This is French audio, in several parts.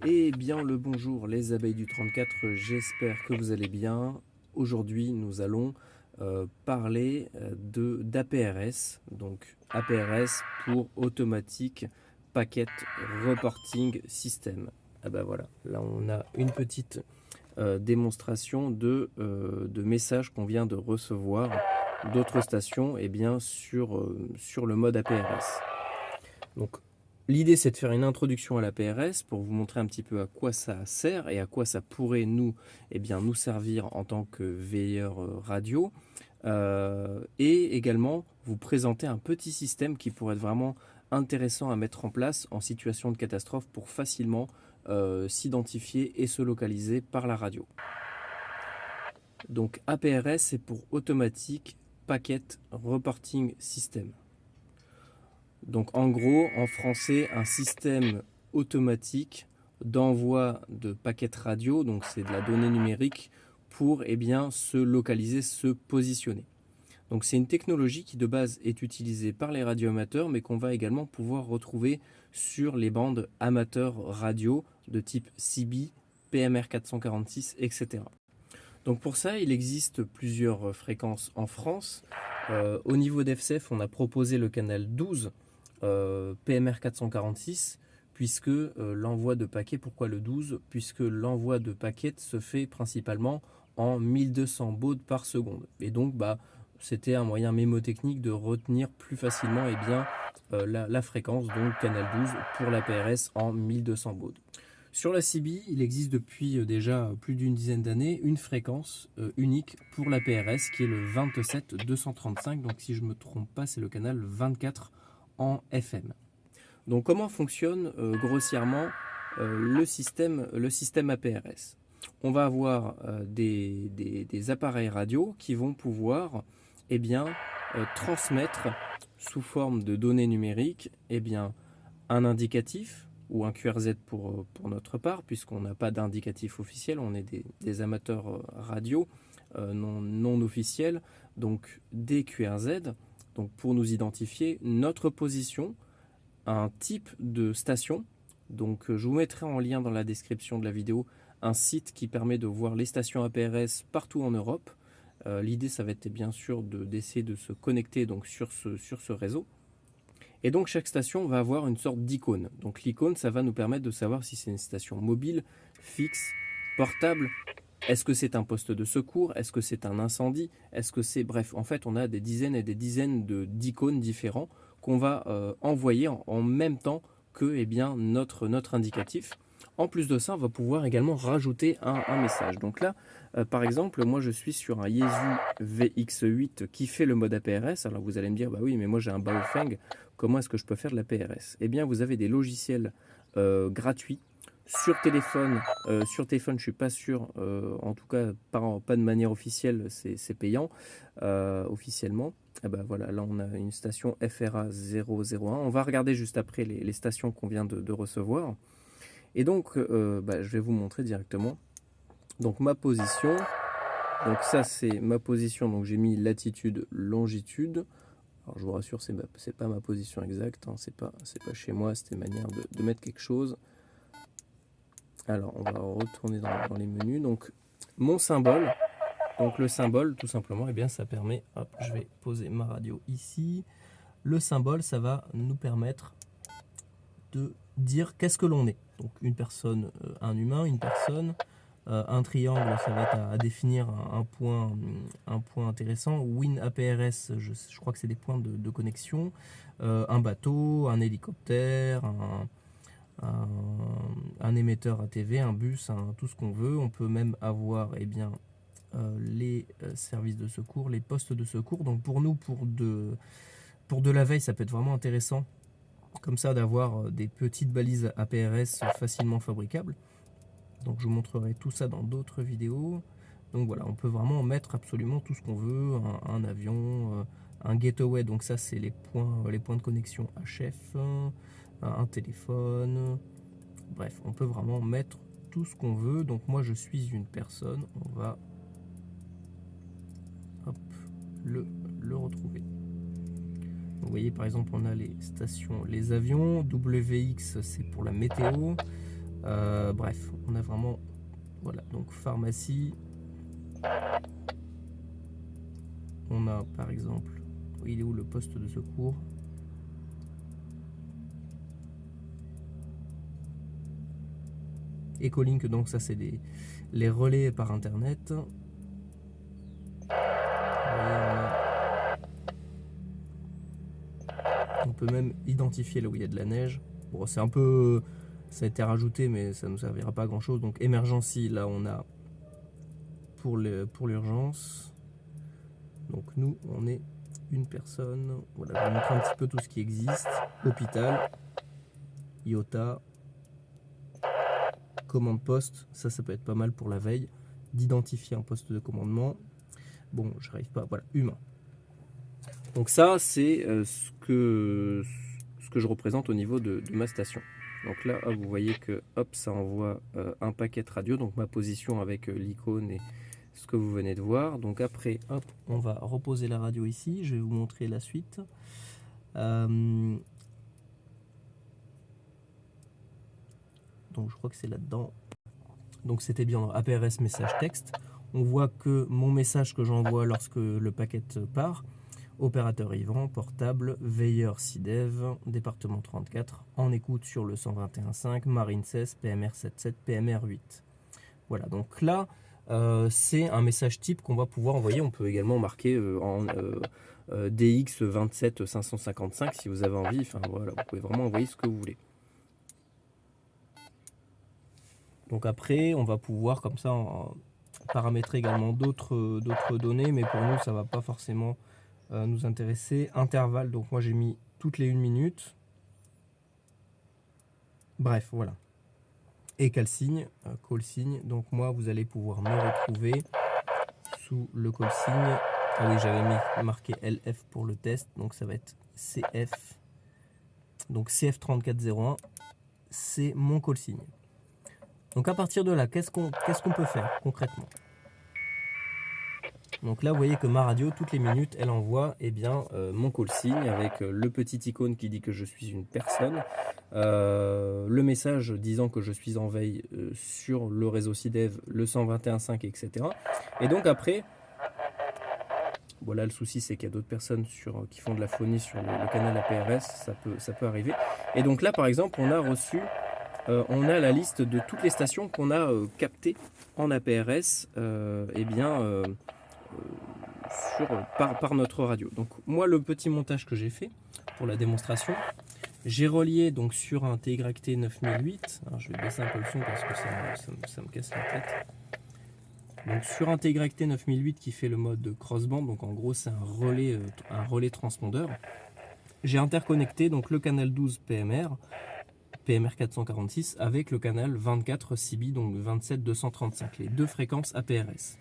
Eh bien le bonjour les abeilles du 34, j'espère que vous allez bien. Aujourd'hui nous allons parler d'APRS, donc APRS pour Automatic Packet Reporting System. Ah bah voilà, là on a une petite démonstration de messages qu'on vient de recevoir d'autres stations sur le mode APRS. Donc, l'idée, c'est de faire une introduction à la PRS pour vous montrer un petit peu à quoi ça sert et à quoi ça pourrait nous servir en tant que veilleur radio. Et également, vous présenter un petit système qui pourrait être vraiment intéressant à mettre en place en situation de catastrophe pour facilement s'identifier et se localiser par la radio. Donc, APRS, c'est pour Automatic Packet Reporting System. Donc en gros, en français, un système automatique d'envoi de paquets radio, donc c'est de la donnée numérique, pour se localiser, se positionner. Donc c'est une technologie qui de base est utilisée par les radioamateurs, mais qu'on va également pouvoir retrouver sur les bandes amateurs radio de type CB, PMR 446, etc. Donc pour ça, il existe plusieurs fréquences en France. Au niveau d'FCF, on a proposé le canal 12 PMR 446, puisque l'envoi de paquets, pourquoi le 12? Puisque l'envoi de paquets se fait principalement en 1200 bauds par seconde. Et donc, c'était un moyen mémotechnique de retenir plus facilement la fréquence, donc canal 12 pour la PRS en 1200 bauds. Sur la CB, il existe depuis déjà plus d'une dizaine d'années une fréquence unique pour la PRS qui est le 27-235. Donc si je ne me trompe pas, c'est le canal 24 en FM. Donc comment fonctionne grossièrement le système APRS? On va avoir des appareils radio qui vont pouvoir transmettre sous forme de données numériques un indicatif ou un QRZ pour notre part, puisqu'on n'a pas d'indicatif officiel, on est des amateurs radio non officiels, donc des QRZ, donc pour nous identifier notre position, un type de station. Donc je vous mettrai en lien dans la description de la vidéo un site qui permet de voir les stations APRS partout en Europe. L'idée, ça va être bien sûr d'essayer de se connecter donc sur ce réseau. Et donc chaque station va avoir une sorte d'icône. Donc l'icône, ça va nous permettre de savoir si c'est une station mobile, fixe, portable. Est-ce que c'est un poste de secours? Est-ce que c'est un incendie? Est-ce que c'est... Bref, en fait, on a des dizaines et des dizaines d'icônes différents qu'on va envoyer en même temps que notre indicatif. En plus de ça, on va pouvoir également rajouter un message. Donc là, par exemple, moi je suis sur un Yaesu VX8 qui fait le mode APRS. Alors vous allez me dire, bah oui, mais moi j'ai un Baofeng, comment est-ce que je peux faire de l'APRS? Eh bien, vous avez des logiciels gratuits sur téléphone. Sur téléphone, je suis pas sûr, en tout cas pas de manière officielle, c'est payant officiellement. Et ben voilà, là on a une station FRA 001. On va regarder juste après les stations qu'on vient de recevoir. Et donc, je vais vous montrer directement. Donc ma position, donc ça c'est ma position, donc j'ai mis latitude, longitude. Alors je vous rassure, c'est pas ma position exacte, hein, c'est pas chez moi, c'était une manière de mettre quelque chose. Alors on va retourner dans les menus. Donc mon symbole, donc le symbole tout simplement, ça permet, hop, je vais poser ma radio ici. Le symbole, ça va nous permettre de dire qu'est-ce que l'on est. Donc une personne, un humain, une personne. Un triangle, ça va être à définir un point intéressant. Win APRS, je crois que c'est des points de connexion. Un bateau, un hélicoptère, un émetteur ATV, un bus, tout ce qu'on veut. On peut même avoir les services de secours, les postes de secours. Donc pour nous, pour de la veille, ça peut être vraiment intéressant comme ça d'avoir des petites balises APRS facilement fabricables. Donc je vous montrerai tout ça dans d'autres vidéos. Donc voilà, on peut vraiment mettre absolument tout ce qu'on veut, un avion, un gateway, donc ça c'est les points de connexion HF, un téléphone, bref, on peut vraiment mettre tout ce qu'on veut. Donc moi je suis une personne, on va hop, le retrouver. Vous voyez par exemple on a les stations, les avions, WX c'est pour la météo, Bref, on a vraiment, voilà, donc pharmacie. On a par exemple, il est où le poste de secours? Ecolink, donc ça c'est les relais par internet. Vous voyez, on peut même identifier là où il y a de la neige. Bon, c'est un peu, ça a été rajouté, mais ça ne nous servira pas à grand chose. Donc emergency, là on a pour l'urgence. Donc nous, on est une personne. Voilà, je vais vous montrer un petit peu tout ce qui existe. Hôpital, IOTA, commande poste. Ça peut être pas mal pour la veille d'identifier un poste de commandement. Bon, j'arrive pas. Voilà, humain. Donc ça, c'est ce que je représente au niveau de ma station. Donc là, hop, vous voyez que hop, ça envoie un paquet radio, donc ma position avec l'icône et ce que vous venez de voir. Donc après, hop, on va reposer la radio ici. Je vais vous montrer la suite. Donc je crois que c'est là-dedans. Donc c'était bien dans APRS message texte. On voit que mon message que j'envoie lorsque le paquet part, opérateur Yvan, portable, veilleur SIDEV, département 34, en écoute sur le 121.5, Marine 16, PMR 77, PMR 8. Voilà, donc là, c'est un message type qu'on va pouvoir envoyer. On peut également marquer en DX 27 555 si vous avez envie. Enfin voilà, vous pouvez vraiment envoyer ce que vous voulez. Donc après, on va pouvoir comme ça paramétrer également d'autres données, mais pour nous, ça ne va pas forcément nous intéresser. Intervalle, donc moi j'ai mis toutes les 1 minute. Bref, voilà. Et call signe, donc moi vous allez pouvoir me retrouver sous le call signe. Ah oui, j'avais marqué LF pour le test, donc ça va être CF. Donc CF3401, c'est mon call signe. Donc à partir de là, qu'est-ce qu'on peut faire concrètement? Donc là, vous voyez que ma radio, toutes les minutes, elle envoie mon call signe avec le petit icône qui dit que je suis une personne, le message disant que je suis en veille sur le réseau SIDEV, le 121.5, etc. Et donc après, voilà, le souci c'est qu'il y a d'autres personnes qui font de la phonie sur le canal APRS, ça peut arriver. Et donc là, par exemple, on a reçu... on a la liste de toutes les stations qu'on a captées en APRS par notre radio. Donc moi, le petit montage que j'ai fait pour la démonstration, j'ai relié donc sur un TYT 9008. Alors, je vais baisser un peu le son parce que ça me casse la tête. Donc sur un TYT 9008 qui fait le mode crossband, donc en gros c'est un relais transpondeur. J'ai interconnecté donc le canal 12 PMR 446 avec le canal 24 CB, donc 27 235, les deux fréquences APRS.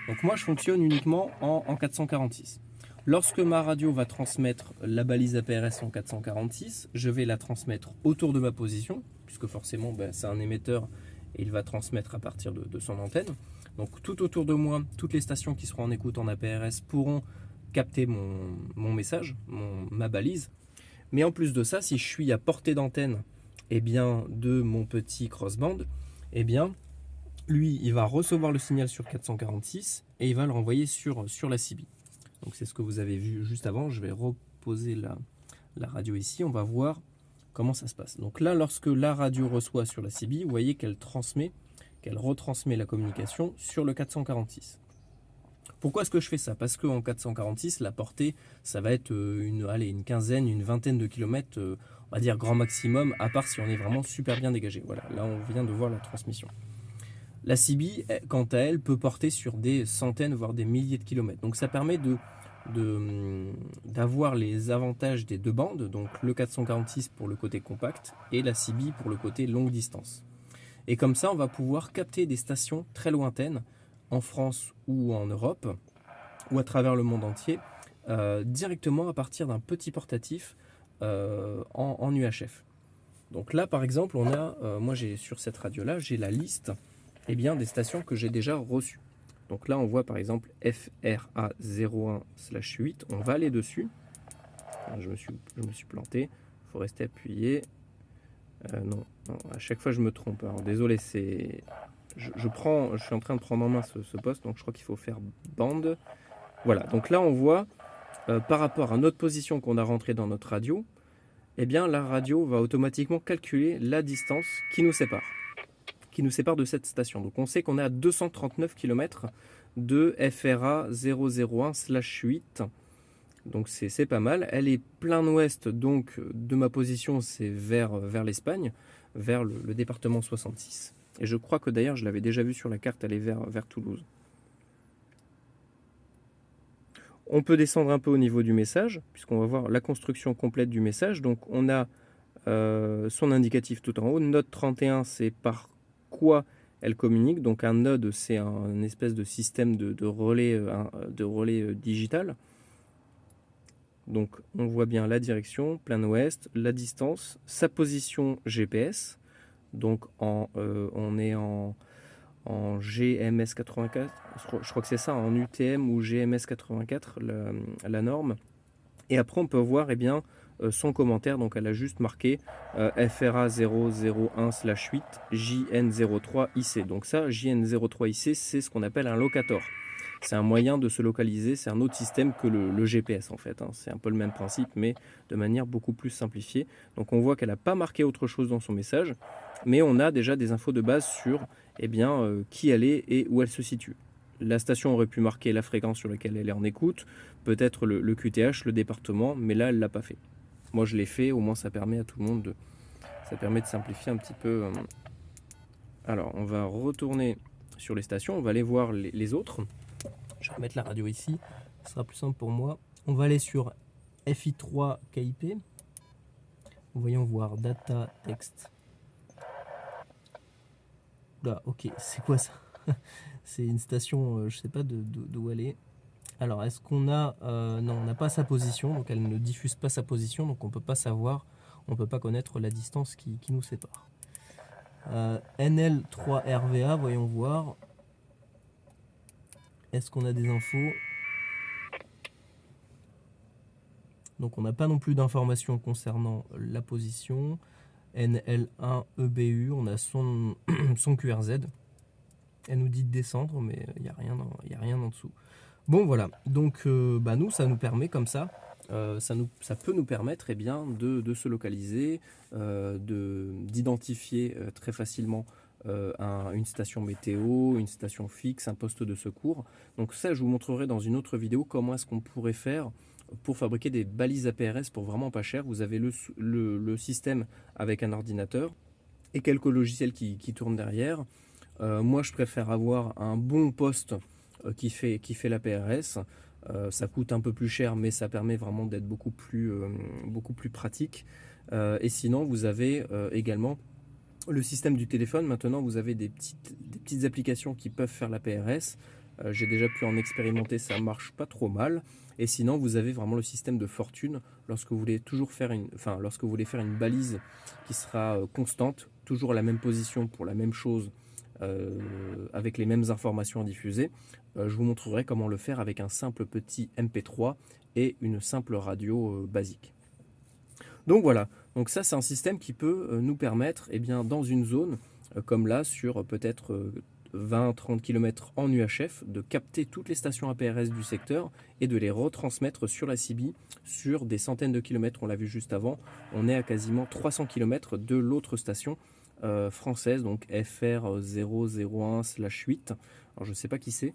Donc moi je fonctionne uniquement en 446. Lorsque ma radio va transmettre la balise APRS en 446, je vais la transmettre autour de ma position, puisque forcément c'est un émetteur et il va transmettre à partir de son antenne. Donc tout autour de moi, toutes les stations qui seront en écoute en APRS pourront capter mon message, ma balise. Mais en plus de ça, si je suis à portée d'antenne de mon petit crossband, lui, il va recevoir le signal sur 446 et il va le renvoyer sur la CB. Donc c'est ce que vous avez vu juste avant. Je vais reposer la radio ici. On va voir comment ça se passe. Donc là, lorsque la radio reçoit sur la CB, vous voyez qu'elle retransmet la communication sur le 446. Pourquoi est-ce que je fais ça? Parce qu'en 446, la portée, ça va être une quinzaine, une vingtaine de kilomètres, on va dire grand maximum, à part si on est vraiment super bien dégagé. Voilà, là on vient de voir la transmission. La CB, quant à elle, peut porter sur des centaines, voire des milliers de kilomètres. Donc ça permet d'avoir les avantages des deux bandes, donc le 446 pour le côté compact et la CB pour le côté longue distance. Et comme ça, on va pouvoir capter des stations très lointaines, en France ou en Europe, ou à travers le monde entier, directement à partir d'un petit portatif en UHF. Donc là, par exemple, on a, moi j'ai sur cette radio-là, j'ai la liste des stations que j'ai déjà reçues. Donc là, on voit par exemple FRA01/8, on va aller dessus. Je me suis planté, il faut rester appuyé. Non, non, à chaque fois je me trompe. Alors désolé, c'est... je suis en train de prendre en main ce poste, donc je crois qu'il faut faire bande. Voilà, donc là on voit, par rapport à notre position qu'on a rentrée dans notre radio, eh bien la radio va automatiquement calculer la distance qui nous sépare de cette station. Donc on sait qu'on est à 239 km de FRA 001/8. Donc c'est pas mal. Elle est plein ouest, donc de ma position, c'est vers l'Espagne, vers le département 66. Et je crois que d'ailleurs, je l'avais déjà vu sur la carte, elle est vers Toulouse. On peut descendre un peu au niveau du message, puisqu'on va voir la construction complète du message. Donc on a son indicatif tout en haut. Node 31, c'est par quoi elle communique. Donc un node, c'est un espèce de système de relais digital. Donc on voit bien la direction, plein ouest, la distance, sa position GPS. Donc on est en GMS 84, je crois que c'est ça, en UTM ou GMS 84, la norme. Et après on peut voir bien, son commentaire, donc elle a juste marqué FRA 001/8 JN03IC. Donc ça, JN03IC, c'est ce qu'on appelle un locator. C'est un moyen de se localiser, c'est un autre système que le GPS en fait. C'est un peu le même principe, mais de manière beaucoup plus simplifiée. Donc on voit qu'elle n'a pas marqué autre chose dans son message, mais on a déjà des infos de base sur qui elle est et où elle se situe. La station aurait pu marquer la fréquence sur laquelle elle est en écoute, peut-être le QTH, le département, mais là elle ne l'a pas fait. Moi je l'ai fait, au moins ça permet à tout le monde ça permet de simplifier un petit peu. Alors on va retourner sur les stations, on va aller voir les autres. Je vais remettre la radio ici, ce sera plus simple pour moi. On va aller sur FI3 KIP. Voyons voir data text. Là, ok, c'est quoi ça? C'est une station, je sais pas d'où elle est. Alors, est-ce qu'on a... non, on n'a pas sa position, donc elle ne diffuse pas sa position, donc on peut pas savoir, on peut pas connaître la distance qui nous sépare. NL3RVA, voyons voir. Est-ce qu'on a des infos? Donc on n'a pas non plus d'informations concernant la position. NL1EBU, on a son QRZ. Elle nous dit de descendre, mais il n'y a rien en dessous. Bon voilà, donc nous, ça nous permet comme ça, ça peut nous permettre de se localiser, d'identifier très facilement une station météo, une station fixe, un poste de secours. Donc ça, je vous montrerai dans une autre vidéo comment est-ce qu'on pourrait faire pour fabriquer des balises APRS pour vraiment pas cher. Vous avez le système avec un ordinateur et quelques logiciels qui tournent derrière. Moi, je préfère avoir un bon poste qui fait la PRS. Ça coûte un peu plus cher, mais ça permet vraiment d'être beaucoup plus pratique. Et sinon, vous avez également le système du téléphone. Maintenant, vous avez des petites applications qui peuvent faire la PRS. J'ai déjà pu en expérimenter, ça marche pas trop mal. Et sinon, vous avez vraiment le système de fortune lorsque vous voulez lorsque vous voulez faire une balise qui sera constante, toujours à la même position pour la même chose, avec les mêmes informations à diffuser. Je vous montrerai comment le faire avec un simple petit MP3 et une simple radio basique. Donc voilà, donc ça c'est un système qui peut nous permettre dans une zone comme là sur peut-être 20-30 km en UHF de capter toutes les stations APRS du secteur et de les retransmettre sur la CB sur des centaines de kilomètres. On l'a vu juste avant, on est à quasiment 300 km de l'autre station française, donc FR 001/8. Alors je ne sais pas qui c'est.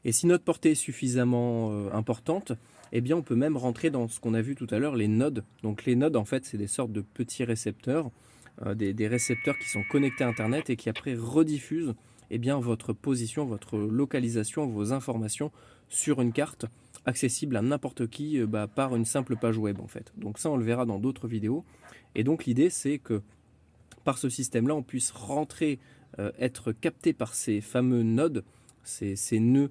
Et si notre portée est suffisamment importante, on peut même rentrer dans ce qu'on a vu tout à l'heure, les nodes. Donc les nodes, en fait, c'est des sortes de petits récepteurs, des récepteurs qui sont connectés à Internet et qui après rediffusent votre position, votre localisation, vos informations sur une carte accessible à n'importe qui par une simple page web, en fait. Donc ça, on le verra dans d'autres vidéos. Et donc l'idée, c'est que par ce système-là, on puisse rentrer, être capté par ces fameux nodes, ces nœuds,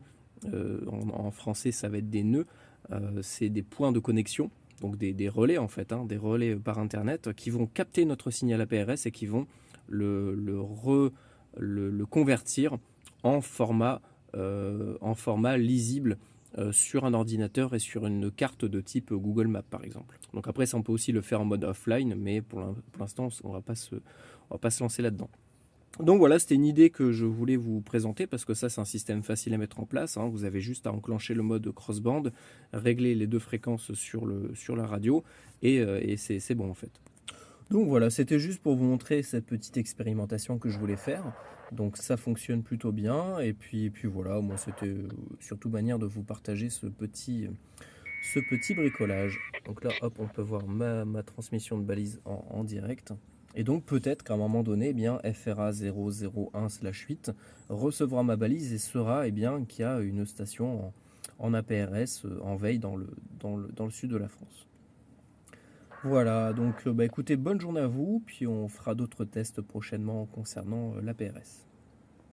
en français ça va être des nœuds, c'est des points de connexion, donc des relais en fait, des relais par internet qui vont capter notre signal APRS et qui vont le convertir en format lisible sur un ordinateur et sur une carte de type Google Maps par exemple. Donc après ça on peut aussi le faire en mode offline, mais pour l'instant on va pas se lancer là-dedans. Donc voilà, c'était une idée que je voulais vous présenter parce que ça c'est un système facile à mettre en place, hein. Vous avez juste à enclencher le mode crossband, régler les deux fréquences sur la radio et c'est bon en fait. Donc voilà, c'était juste pour vous montrer cette petite expérimentation que je voulais faire. Donc ça fonctionne plutôt bien et puis voilà, moi c'était surtout manière de vous partager ce petit bricolage. Donc là hop, on peut voir ma transmission de balise en direct. Et donc peut-être qu'à un moment donné, eh bien, FRA 001/8 recevra ma balise et saura eh bien, qu'il y a une station en APRS en veille dans le sud de la France. Voilà, donc bah, écoutez, bonne journée à vous, puis on fera d'autres tests prochainement concernant l'APRS.